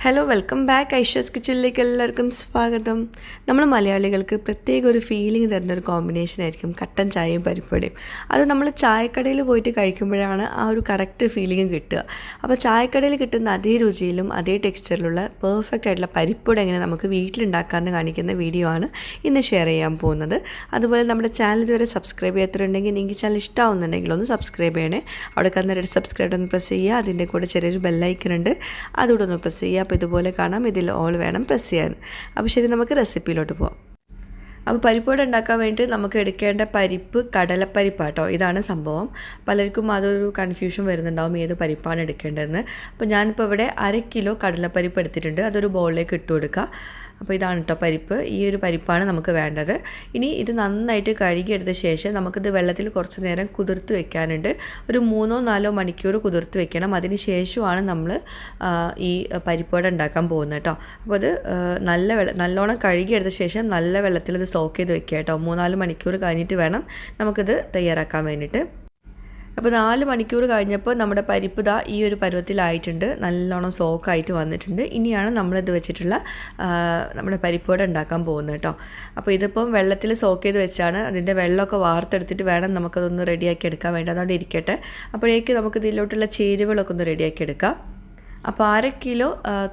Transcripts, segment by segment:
Hello welcome back Aisha's കിച്ചണിലേക്ക് എല്ലാവർക്കും സ്വാഗതം. നമ്മൾ മലയാളികൾക്ക് പ്രത്യേക ഒരു ഫീലിംഗ് തരുന്നൊരു കോമ്പിനേഷൻ ആയിരിക്കും കട്ടൻ ചായയും പരിപ്പുവടയും. അത് നമ്മൾ ചായക്കടയിൽ പോയിട്ട് കഴിക്കുമ്പോഴാണ് ആ ഒരു കറക്റ്റ് ഫീലിംഗ് കിട്ടുക. അപ്പോൾ ചായക്കടയിൽ കിട്ടുന്ന അതേ രുചിയിലും അതേ ടെക്സ്ചറിലുള്ള പെർഫെക്റ്റ് ആയിട്ടുള്ള പരിപ്പുവട എങ്ങനെ നമുക്ക് വീട്ടിലുണ്ടാക്കാമെന്ന് കാണിക്കുന്ന വീഡിയോ ആണ് ഇന്ന് ഷെയർ ചെയ്യാൻ പോകുന്നത്. അതുപോലെ നമ്മുടെ ചാനൽ ഇതുവരെ സബ്സ്ക്രൈബ് ചെയ്യാത്തിട്ടുണ്ടെങ്കിൽ നിങ്ങൾക്ക് ചാനൽ ഇഷ്ടമാവുന്നുണ്ടെങ്കിൽ ഒന്ന് സബ്സ്ക്രൈബ് ചെയ്യണേ. അവിടെ കന്നൊരു സബ്സ്ക്രൈബ് ഒന്ന് പ്രസ് ചെയ്യുക. അതിൻ്റെ കൂടെ ചെറിയൊരു ബെല്ലൈക്കൺ ഉണ്ട്, അതുകൂടെ ഒന്ന് പ്രസ് ചെയ്യുക. അപ്പോൾ ഇതുപോലെ കാണാം, ഇതിൽ ഓൾ വേണം പ്രസ് ചെയ്യാൻ. അപ്പോൾ ശരി, നമുക്ക് റെസിപ്പിയിലോട്ട് പോകാം. അപ്പോൾ പരിപ്പുവട ഉണ്ടാക്കാൻ വേണ്ടി നമുക്ക് എടുക്കേണ്ട പരിപ്പ് കടലപ്പരിപ്പാട്ടോ. ഇതാണ് സംഭവം. പലർക്കും അതൊരു കൺഫ്യൂഷൻ വരുന്നുണ്ടാവും ഏത് പരിപ്പാണ് എടുക്കേണ്ടതെന്ന്. അപ്പോൾ ഞാനിപ്പോൾ ഇവിടെ 1/2 കിലോ കടലപ്പരിപ്പ് എടുത്തിട്ടുണ്ട്. അതൊരു ബൗളിലേക്ക് ഇട്ട് കൊടുക്കുക. അപ്പോൾ ഇതാണ് കേട്ടോ പരിപ്പ്. ഈ ഒരു പരിപ്പാണ് നമുക്ക് വേണ്ടത്. ഇനി ഇത് നന്നായിട്ട് കഴുകിയെടുത്ത ശേഷം നമുക്കിത് വെള്ളത്തിൽ കുറച്ച് നേരം കുതിർത്ത് വെക്കാനുണ്ട്. ഒരു 3-4 മണിക്കൂർ കുതിർത്ത് വെക്കണം. അതിന് ശേഷമാണ് നമ്മൾ ഈ പരിപ്പുവട ഉണ്ടാക്കാൻ പോകുന്നത് കേട്ടോ. അപ്പോൾ അത് നല്ലോണം കഴുകിയെടുത്ത ശേഷം നല്ല വെള്ളത്തിൽ ഇത് സോക്ക് ചെയ്ത് വെക്കുക കേട്ടോ. 3-4 മണിക്കൂർ കഴിഞ്ഞിട്ട് വേണം നമുക്കിത് തയ്യാറാക്കാൻ വേണ്ടിയിട്ട്. അപ്പോൾ 4 മണിക്കൂർ കഴിഞ്ഞപ്പോൾ നമ്മുടെ പരിപ്പ് ദാ ഈ ഒരു പരുവത്തിലായിട്ടുണ്ട്, നല്ലോണം സോക്കായിട്ട് വന്നിട്ടുണ്ട്. ഇനിയാണ് നമ്മളിത് വെച്ചിട്ടുള്ള നമ്മുടെ പരിപ്പുവട ഉണ്ടാക്കാൻ പോകുന്നത് കേട്ടോ. അപ്പോൾ ഇതിപ്പം വെള്ളത്തിൽ സോക്ക് ചെയ്ത് വെച്ചാണ്, അതിൻ്റെ വെള്ളമൊക്കെ വാർത്തെടുത്തിട്ട് വേണം നമുക്കതൊന്ന് റെഡിയാക്കി എടുക്കാൻ വേണ്ടി. അതുകൊണ്ട് ഇരിക്കട്ടെ. അപ്പോഴേക്ക് നമുക്ക് ഇതിലോട്ടുള്ള ചേരുവകളൊക്കെ ഒന്ന് റെഡിയാക്കി എടുക്കാം. അപ്പോൾ 1/2 കിലോ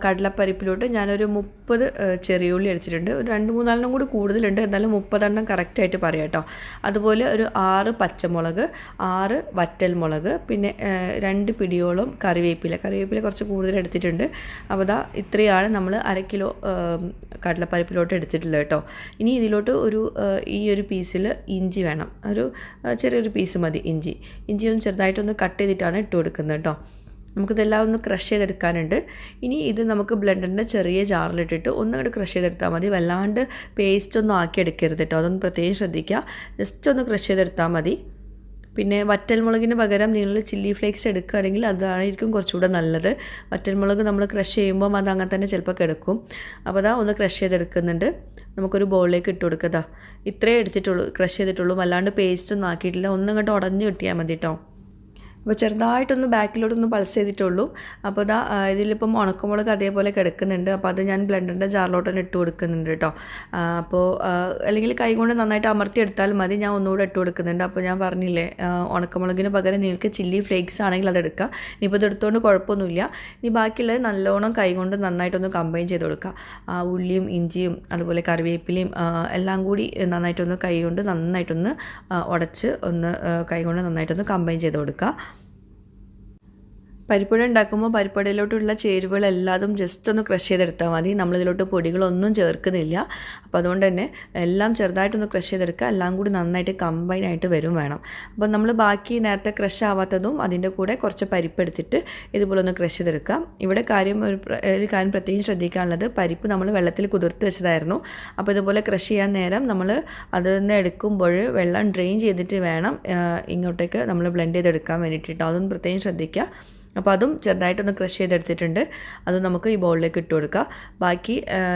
കടലപ്പരിപ്പിലോട്ട് ഞാനൊരു 30 ചെറിയ ഉള്ളി അടിച്ചിട്ടുണ്ട്. ഒരു 2-3 കൂടി കൂടുതലുണ്ട്, എന്നാലും 30 കറക്റ്റായിട്ട് പറയാം കേട്ടോ. അതുപോലെ ഒരു 6 പച്ചമുളക്, 6 വറ്റൽമുളക്, പിന്നെ 2 പിടിയോളം കറിവേപ്പില കുറച്ച് കൂടുതൽ എടുത്തിട്ടുണ്ട്. അപ്പോൾ ദാ ഇത്രയാണ് നമ്മൾ 1/2 കിലോ കടലപ്പരിപ്പിലോട്ട് എടുത്തിട്ടുള്ളത് കേട്ടോ. ഇനി ഇതിലോട്ട് ഈ ഒരു പീസിൽ ഇഞ്ചി വേണം. ഒരു ചെറിയൊരു പീസ് മതി ഇഞ്ചി ഒന്ന് ചെറുതായിട്ടൊന്ന് കട്ട് ചെയ്തിട്ടാണ് ഇട്ട് കൊടുക്കുന്നത് കേട്ടോ. നമുക്കിതെല്ലാം ഒന്ന് ക്രഷ് ചെയ്തെടുക്കാനുണ്ട്. ഇനി ഇത് നമുക്ക് ബ്ലെൻഡറിൻ്റെ ചെറിയ ജാറിലിട്ടിട്ട് ഒന്നുകൂടി ക്രഷ് ചെയ്തെടുത്താൽ മതി. വല്ലാണ്ട് പേസ്റ്റ് ഒന്നും ആക്കി എടുക്കരുത് കേട്ടോ, അതൊന്ന് പ്രത്യേകം ശ്രദ്ധിക്കുക. ജസ്റ്റ് ഒന്ന് ക്രഷ് ചെയ്തെടുത്താൽ മതി. പിന്നെ വറ്റൽമുളകിന് പകരം നിങ്ങൾ ചില്ലി ഫ്ലേക്സ് എടുക്കുകയാണെങ്കിൽ അതായിരിക്കും കുറച്ചുകൂടെ നല്ലത്. വറ്റൽമുളക് നമ്മൾ ക്രഷ് ചെയ്യുമ്പോൾ അത് അങ്ങനെ തന്നെ ചിലപ്പോൾ കിടക്കും. അപ്പോൾ അതാ ഒന്ന് ക്രഷ് ചെയ്തെടുക്കുന്നുണ്ട്. നമുക്കൊരു ബൗളിലേക്ക് ഇട്ട് കൊടുക്കുക. ഇത്രയേ എടുത്തിട്ടുള്ളൂ, ക്രഷ് ചെയ്തിട്ടുള്ളൂ. വല്ലാണ്ട് പേസ്റ്റ് ഒന്നും ആക്കിയിട്ടില്ല. ഒന്നും ഉടഞ്ഞു കിട്ടിയാൽ മതി കേട്ടോ. അപ്പോൾ ചെറുതായിട്ടൊന്ന് ബാക്കിലോട്ടൊന്ന് പൾസ് ചെയ്തിട്ടുള്ളൂ. അപ്പോൾ ഇതാ ഇതിലിപ്പം ഉണക്കമുളക് അതേപോലെ കിടക്കുന്നുണ്ട്. അപ്പോൾ അത് ഞാൻ ബ്ലെൻഡറിൻ്റെ ജാറിലോട്ട് തന്നെ ഇട്ട് കൊടുക്കുന്നുണ്ട് കേട്ടോ. അപ്പോൾ അല്ലെങ്കിൽ കൈ കൊണ്ട് നന്നായിട്ട് അമർത്തിയെടുത്താൽ മതി. ഞാൻ ഒന്നുകൂടെ ഇട്ട് കൊടുക്കുന്നുണ്ട്. അപ്പോൾ ഞാൻ പറഞ്ഞില്ലേ, ഉണക്കമുളകിന് പകരം നിങ്ങൾക്ക് ചില്ലി ഫ്ലേക്സ് ആണെങ്കിൽ അതെടുക്കുക. ഇനിയിപ്പോൾ ഇത് എടുത്തുകൊണ്ട് കുഴപ്പമൊന്നുമില്ല. ഇനി ബാക്കിയുള്ളത് നല്ലോണം കൈ കൊണ്ട് നന്നായിട്ടൊന്ന് കമ്പൈൻ ചെയ്ത് കൊടുക്കുക. ഉള്ളിയും ഇഞ്ചിയും അതുപോലെ കറിവേപ്പിലയും എല്ലാം കൂടി നന്നായിട്ടൊന്ന് കൈ കൊണ്ട് നന്നായിട്ടൊന്ന് ഉടച്ച് ഒന്ന് കൈ കൊണ്ട് നന്നായിട്ടൊന്ന് കമ്പൈൻ ചെയ്ത് കൊടുക്കുക. പരിപ്പുവട ഉണ്ടാക്കുമ്പോൾ പരിപ്പുവടയിലോട്ടുള്ള ചേരുവകളെല്ലാതും ജസ്റ്റ് ഒന്ന് ക്രഷ് ചെയ്തെടുത്താൽ മതി. നമ്മളിതിലോട്ട് പൊടികളൊന്നും ചേർക്കുന്നില്ല. അപ്പോൾ അതുകൊണ്ട് തന്നെ എല്ലാം ചെറുതായിട്ടൊന്ന് ക്രഷ് ചെയ്തെടുക്കുക. എല്ലാം കൂടി നന്നായിട്ട് കമ്പൈനായിട്ട് വരും വേണം. അപ്പോൾ നമ്മൾ ബാക്കി നേരത്തെ ക്രഷ് ആവാത്തതും അതിൻ്റെ കൂടെ കുറച്ച് പരിപ്പ് എടുത്തിട്ട് ഇതുപോലെ ഒന്ന് ക്രഷ് ചെയ്തെടുക്കുക. ഇവിടെ ഒരു കാര്യം പ്രത്യേകം ശ്രദ്ധിക്കാനുള്ളത്, പരിപ്പ് നമ്മൾ വെള്ളത്തിൽ കുതിർത്ത് വെച്ചതായിരുന്നു. അപ്പോൾ ഇതുപോലെ ക്രഷ് ചെയ്യാൻ നേരം നമ്മൾ അതിൽ നിന്ന് എടുക്കുമ്പോൾ വെള്ളം ഡ്രെയിൻ ചെയ്തിട്ട് വേണം ഇങ്ങോട്ടേക്ക് നമ്മൾ ബ്ലെൻഡ് ചെയ്തെടുക്കാൻ വേണ്ടിയിട്ട്. അതൊന്ന് പ്രത്യേകം ശ്രദ്ധിക്കുക. അപ്പോൾ അതും ചെറുതായിട്ടൊന്ന് ക്രഷ് ചെയ്തെടുത്തിട്ടുണ്ട്. അതും നമുക്ക് ഈ ബൗളിലേക്ക് ഇട്ട് കൊടുക്കുക. ബാക്കി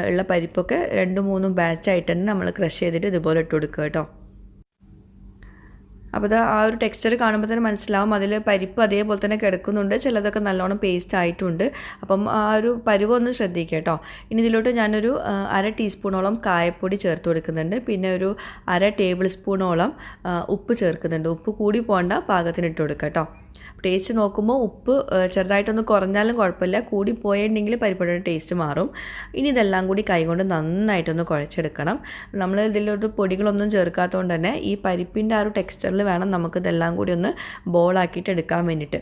ഉള്ള പരിപ്പൊക്കെ 2-3 ബാച്ചായിട്ട് തന്നെ നമ്മൾ ക്രഷ് ചെയ്തിട്ട് ഇതുപോലെ ഇട്ട് കൊടുക്കുക കേട്ടോ. അപ്പോൾ ആ ഒരു ടെക്സ്ചർ കാണുമ്പോൾ തന്നെ മനസ്സിലാവും, അതിൽ പരിപ്പ് അതേപോലെ തന്നെ കിടക്കുന്നുണ്ട്. ചിലതൊക്കെ നല്ലോണം പേസ്റ്റ് ആയിട്ടുണ്ട്. അപ്പം ആ ഒരു പരുവൊന്ന് ശ്രദ്ധിക്കുക കേട്ടോ. ഇനി ഇതിലോട്ട് ഞാനൊരു 1/2 ടീസ്പൂണോളം കായപ്പൊടി ചേർത്ത് കൊടുക്കുന്നുണ്ട്. പിന്നെ ഒരു 1/2 ടേബിൾ സ്പൂണോളം ഉപ്പ് ചേർക്കുന്നുണ്ട്. ഉപ്പ് കൂടി പോകേണ്ട, പാകത്തിന് ഇട്ട് കൊടുക്കുക കേട്ടോ. ടേസ്റ്റ് നോക്കുമ്പോൾ ഉപ്പ് ചെറുതായിട്ടൊന്ന് കുറഞ്ഞാലും കുഴപ്പമില്ല, കൂടി പോയിട്ടുണ്ടെങ്കിൽ പരിപ്പുവടയുടെ ടേസ്റ്റ് മാറും. ഇനി ഇതെല്ലാം കൂടി കൈകൊണ്ട് നന്നായിട്ടൊന്ന് കുഴച്ചെടുക്കണം. നമ്മൾ ഇതിലോട്ട് പൊടികളൊന്നും ചേർക്കാത്തതുകൊണ്ട് തന്നെ ഈ പരിപ്പിൻ്റെ ആ ഒരു ടെക്സ്ചറിൽ വേണം നമുക്കിതെല്ലാം കൂടി ഒന്ന് ബോളാക്കിയിട്ട് എടുക്കാൻ വേണ്ടിയിട്ട്.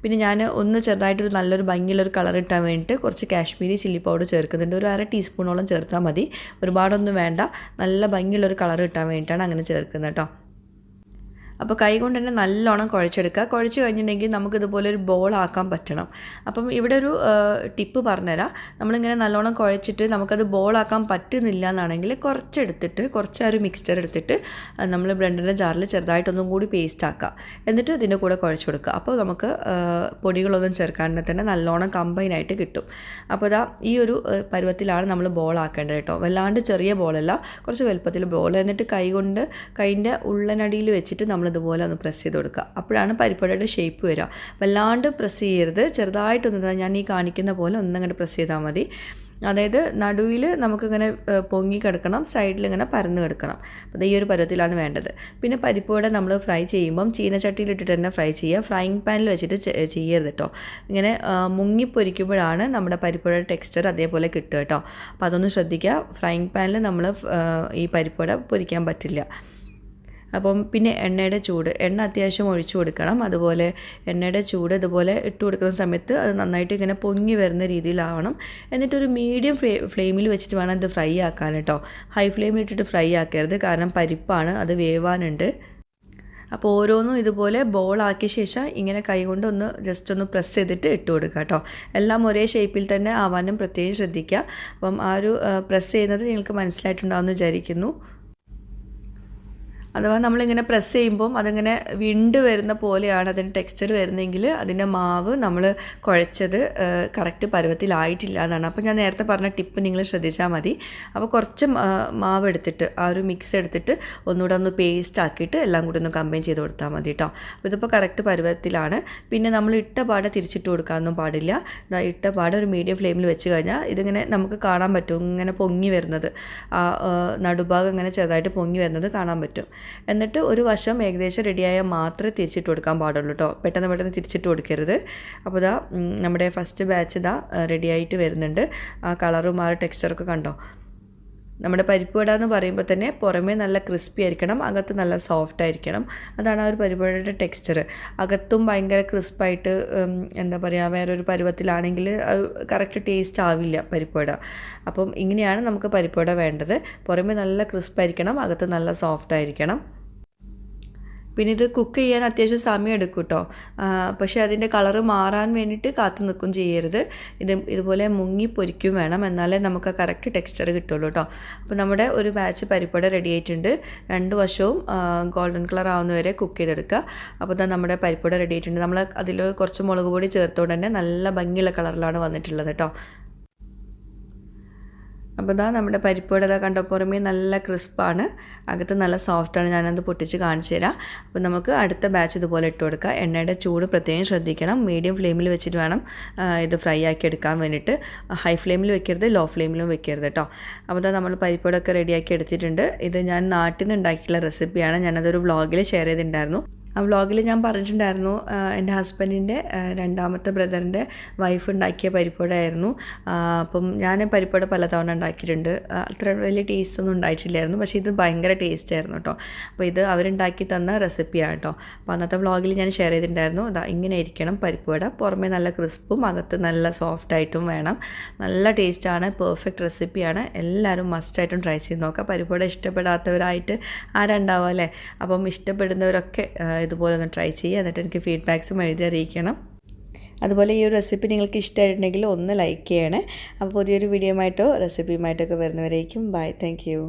പിന്നെ ഞാൻ ഒന്ന് ചെറുതായിട്ടൊരു നല്ലൊരു ഭംഗിയുള്ളൊരു കളർ ഇട്ടാൻ വേണ്ടിയിട്ട് കുറച്ച് കാശ്മീരി ചില്ലി പൗഡർ ചേർക്കുന്നുണ്ട്. ഒരു 1/2 ടീസ്പൂണോളം ചേർത്താൽ മതി, ഒരുപാടൊന്നും വേണ്ട. നല്ല ഭംഗിയുള്ളൊരു കളർ ഇട്ടാൻ വേണ്ടിയിട്ടാണ് അങ്ങനെ ചേർക്കുന്നത് കേട്ടോ. അപ്പോൾ കൈ കൊണ്ട് തന്നെ നല്ലോണം കുഴച്ചെടുക്കുക. കുഴച്ച് കഴിഞ്ഞിട്ടുണ്ടെങ്കിൽ നമുക്കിതുപോലെ ഒരു ബോളാക്കാൻ പറ്റണം. അപ്പം ഇവിടെ ഒരു ടിപ്പ് പറഞ്ഞുതരാം. നമ്മളിങ്ങനെ നല്ലോണം കുഴച്ചിട്ട് നമുക്കത് ബോളാക്കാൻ പറ്റുന്നില്ല എന്നാണെങ്കിൽ കുറച്ച് ഒരു മിക്സ്ചർ എടുത്തിട്ട് നമ്മൾ ബ്ലെൻഡറിൻ്റെ ജാറിൽ ചെറുതായിട്ടൊന്നും കൂടി പേസ്റ്റ് ആക്കുക. എന്നിട്ട് ഇതിൻ്റെ കൂടെ കുഴച്ച് കൊടുക്കുക. അപ്പോൾ നമുക്ക് പൊടികളൊന്നും ചേർക്കാതെ തന്നെ നല്ലോണം കമ്പൈനായിട്ട് കിട്ടും. അപ്പോൾ ഇതാ ഈ ഒരു പരുവത്തിലാണ് നമ്മൾ ബോളാക്കേണ്ടത് കേട്ടോ. വല്ലാണ്ട് ചെറിയ ബോളല്ല, കുറച്ച് വലുപ്പത്തിൽ ബോൾ. എന്നിട്ട് കൈ കൊണ്ട് കൈൻ്റെ ഉള്ളനടിയിൽ വെച്ചിട്ട് നമ്മൾ നമ്മളിതുപോലെ ഒന്ന് പ്രസ് ചെയ്ത് കൊടുക്കുക. അപ്പോഴാണ് പരിപ്പുവടയുടെ ഷേപ്പ് വരിക. വല്ലാണ്ട് പ്രസ് ചെയ്യരുത്, ചെറുതായിട്ടൊന്ന് ഞാൻ ഈ കാണിക്കുന്ന പോലെ ഒന്നങ്ങോട്ട് പ്രസ് ചെയ്താൽ മതി. അതായത് നടുവിൽ നമുക്കിങ്ങനെ പൊങ്ങി കിടക്കണം, സൈഡിലിങ്ങനെ പരന്ന് കിടക്കണം. അപ്പോൾ ഈ ഒരു പരുവത്തിലാണ് വേണ്ടത്. പിന്നെ പരിപ്പുവട നമ്മൾ ഫ്രൈ ചെയ്യുമ്പം ചീനച്ചട്ടിയിലിട്ടിട്ട് തന്നെ ഫ്രൈ ചെയ്യുക, ഫ്രൈയിങ് പാനിൽ വെച്ചിട്ട് ചെയ്യരുത് കേട്ടോ. ഇങ്ങനെ മുങ്ങിപ്പൊരിക്കുമ്പോഴാണ് നമ്മുടെ പരിപ്പുവട ടെക്സ്ചർ അതേപോലെ കിട്ടുക കേട്ടോ. അപ്പോൾ അതൊന്ന് ശ്രദ്ധിക്കുക. ഫ്രൈയിങ് പാനിൽ നമ്മൾ ഈ പരിപ്പുവട പൊരിക്കാൻ പറ്റില്ല. അപ്പം പിന്നെ എണ്ണയുടെ ചൂട്, എണ്ണ അത്യാവശ്യം ഒഴിച്ചു കൊടുക്കണം. അതുപോലെ എണ്ണയുടെ ചൂട് ഇതുപോലെ ഇട്ട് കൊടുക്കുന്ന സമയത്ത് അത് നന്നായിട്ട് ഇങ്ങനെ പൊങ്ങി വരുന്ന രീതിയിലാവണം. എന്നിട്ടൊരു മീഡിയം ഫ്ലെയിമിൽ വെച്ചിട്ട് വേണം ഇത് ഫ്രൈ ആക്കാൻ കേട്ടോ. ഹൈ ഫ്ലെയിമിൽ ഇട്ടിട്ട് ഫ്രൈ ആക്കരുത്, കാരണം പരിപ്പാണ്, അത് വേവാനുണ്ട്. അപ്പോൾ ഓരോന്നും ഇതുപോലെ ബോളാക്കിയ ശേഷം ഇങ്ങനെ കൈകൊണ്ട് ജസ്റ്റ് ഒന്ന് പ്രസ് ചെയ്തിട്ട് ഇട്ട് കൊടുക്കുക കേട്ടോ. എല്ലാം ഒരേ ഷേപ്പിൽ തന്നെ ആവാനും പ്രത്യേകം ശ്രദ്ധിക്കുക. അപ്പം ആ ഒരു പ്രസ് ചെയ്യുന്നത് നിങ്ങൾക്ക് മനസ്സിലായിട്ടുണ്ടാവുമെന്ന് വിചാരിക്കുന്നു. അഥവാ നമ്മളിങ്ങനെ പ്രസ് ചെയ്യുമ്പം അതിങ്ങനെ വിണ്ട് വരുന്ന പോലെയാണ് അതിൻ്റെ ടെക്സ്ചർ വരുന്നതെങ്കിൽ അതിൻ്റെ മാവ് നമ്മൾ കുഴച്ചത് കറക്റ്റ് പരുവത്തിലായിട്ടില്ല എന്നാണ്. അപ്പോൾ ഞാൻ നേരത്തെ പറഞ്ഞ ടിപ്പ് നിങ്ങൾ ശ്രദ്ധിച്ചാൽ മതി. അപ്പോൾ കുറച്ച് മാവ് എടുത്തിട്ട് ആ ഒരു മിക്സ് എടുത്തിട്ട് ഒന്നുകൂടെ ഒന്ന് പേസ്റ്റ് ആക്കിയിട്ട് എല്ലാം കൂടി ഒന്ന് കമ്പൈൻ ചെയ്ത് കൊടുത്താൽ മതി കേട്ടോ. അപ്പോൾ ഇതിപ്പോൾ കറക്റ്റ് പരുവത്തിലാണ്. പിന്നെ നമ്മൾ ഇട്ട പാടെ തിരിച്ചിട്ട് കൊടുക്കാനൊന്നും പാടില്ല. ഇട്ട പാടെ ഒരു മീഡിയം ഫ്ലെയിമിൽ വെച്ച് കഴിഞ്ഞാൽ ഇതിങ്ങനെ നമുക്ക് കാണാൻ പറ്റും, ഇങ്ങനെ പൊങ്ങി വരുന്നത്, ആ നടുഭാഗം ഇങ്ങനെ ചെറുതായിട്ട് പൊങ്ങി വരുന്നത് കാണാൻ പറ്റും. എന്നിട്ട് ഒരു വശം ഏകദേശം റെഡിയായാൽ മാത്രമേ തിരിച്ചിട്ട് കൊടുക്കാൻ പാടുള്ളൂ കേട്ടോ. പെട്ടെന്ന് തിരിച്ചിട്ട് കൊടുക്കരുത്. അപ്പോൾ ഇതാ നമ്മുടെ ഫസ്റ്റ് ബാച്ച് ഇതാ റെഡിയായിട്ട് വരുന്നുണ്ട്. ആ കളറും ആ ടെക്സ്ചറൊക്കെ കണ്ടോ. നമ്മുടെ പരിപ്പുവട എന്ന് പറയുമ്പോൾ തന്നെ പുറമേ നല്ല ക്രിസ്പി ആയിരിക്കണം, അകത്ത് നല്ല സോഫ്റ്റ് ആയിരിക്കണം. അതാണ് ആ ഒരു പരിപ്പുവടയുടെ ടെക്സ്ചർ. അകത്തും ഭയങ്കര ക്രിസ്പായിട്ട് എന്താ പറയുക, വേറൊരു പരുവത്തിലാണെങ്കിൽ അത് കറക്റ്റ് ടേസ്റ്റ് ആവില്ല പരിപ്പുവട. അപ്പം ഇങ്ങനെയാണ് നമുക്ക് പരിപ്പുവട വേണ്ടത്. പുറമേ നല്ല ക്രിസ്പായിരിക്കണം, അകത്ത് നല്ല സോഫ്റ്റ് ആയിരിക്കണം. പിന്നെ ഇത് കുക്ക് ചെയ്യാൻ അത്യാവശ്യം സമയം എടുക്കും കേട്ടോ. പക്ഷേ അതിൻ്റെ കളറ് മാറാൻ വേണ്ടിയിട്ട് കാത്തു നിൽക്കും ചെയ്യരുത്. ഇതുപോലെ മുങ്ങി പൊരിക്കും വേണം, എന്നാലേ നമുക്ക് കറക്റ്റ് ടെക്സ്ചർ കിട്ടുള്ളൂ കേട്ടോ. അപ്പോൾ നമ്മുടെ ഒരു ബാച്ച് പരിപ്പുവട റെഡി ആയിട്ടുണ്ട്. രണ്ട് വശവും ഗോൾഡൻ കളർ ആവുന്നവരെ കുക്ക് ചെയ്തെടുക്കുക. അപ്പോൾ ഇതാ നമ്മുടെ പരിപ്പുവട റെഡി ആയിട്ടുണ്ട്. നമ്മൾ അതിൽ കുറച്ച് മുളക് പൊടി ചേർത്തുകൊണ്ട് തന്നെ നല്ല ഭംഗിയുള്ള കളറിലാണ് വന്നിട്ടുള്ളത് കേട്ടോ. അപ്പോൾ ഇതാ നമ്മുടെ പരിപ്പുവട കണ്ട പുറമേ നല്ല ക്രിസ്പാണ്, അകത്ത് നല്ല സോഫ്റ്റാണ്. ഞാനത് പൊട്ടിച്ച് കാണിച്ചു തരാം. അപ്പോൾ നമുക്ക് അടുത്ത ബാച്ച് ഇതുപോലെ ഇട്ട് കൊടുക്കുക. എണ്ണയുടെ ചൂട് പ്രത്യേകം ശ്രദ്ധിക്കണം. മീഡിയം ഫ്ലെയിമിൽ വെച്ചിട്ട് വേണം ഇത് ഫ്രൈ ആക്കി എടുക്കാൻ വേണ്ടിയിട്ട്. ഹൈ ഫ്ലെയിമിൽ വെക്കരുത്, ലോ ഫ്ലെയിമിലും വെക്കരുത് കേട്ടോ. അപ്പോൾ ഇതാ നമ്മൾ പരിപ്പുവടയൊക്കെ റെഡിയാക്കി എടുത്തിട്ടുണ്ട്. ഇത് ഞാൻ നാട്ടിൽ നിന്ന് ഉണ്ടാക്കിയുള്ള റെസിപ്പിയാണ്. ഞാനതൊരു വ്ളോഗിൽ ഷെയർ ചെയ്തിട്ടുണ്ടായിരുന്നു. ആ വ്ളോഗിൽ ഞാൻ പറഞ്ഞിട്ടുണ്ടായിരുന്നു എൻ്റെ ഹസ്ബൻഡിൻ്റെ രണ്ടാമത്തെ ബ്രദറിൻ്റെ വൈഫ് ഉണ്ടാക്കിയ പരിപ്പുവടയായിരുന്നു. അപ്പം ഞാൻ പരിപ്പുവട പലതവണ ഉണ്ടാക്കിയിട്ടുണ്ട്. അത്ര വലിയ ടേസ്റ്റൊന്നും ഉണ്ടായിട്ടില്ലായിരുന്നു, പക്ഷേ ഇത് ഭയങ്കര ടേസ്റ്റ് ആയിരുന്നു കേട്ടോ. അപ്പോൾ ഇത് അവരുണ്ടാക്കി തന്ന റെസിപ്പിയാണ് കേട്ടോ. അപ്പോൾ അന്നത്തെ വ്ളോഗിൽ ഞാൻ ഷെയർ ചെയ്തിട്ടുണ്ടായിരുന്നു. ഇങ്ങനെ ഇരിക്കണം പരിപ്പുവട, പുറമേ നല്ല ക്രിസ്പും അകത്ത് നല്ല സോഫ്റ്റായിട്ടും വേണം. നല്ല ടേസ്റ്റാണ്, പെർഫെക്റ്റ് റെസിപ്പിയാണ്. എല്ലാവരും മസ്റ്റായിട്ടും ട്രൈ ചെയ്ത് നോക്കുക. പരിപ്പുവട ഇഷ്ടപ്പെടാത്തവരായിട്ട് ആരുണ്ടാവും അല്ലേ? അപ്പം ഇഷ്ടപ്പെടുന്നവരൊക്കെ ഇതുപോലെ ഒന്ന് ട്രൈ ചെയ്യുക. എന്നിട്ട് എനിക്ക് ഫീഡ്ബാക്സും എഴുതി അറിയിക്കണം. അതുപോലെ ഈ ഒരു റെസിപ്പി നിങ്ങൾക്ക് ഇഷ്ടമായിട്ടുണ്ടെങ്കിൽ ഒന്ന് ലൈക്ക് ചെയ്യണേ. അപ്പോൾ പുതിയൊരു വീഡിയോയുമായിട്ടോ റെസിപ്പിയുമായിട്ടൊക്കെ വരുന്നവരേക്കും ബൈ. Thank you.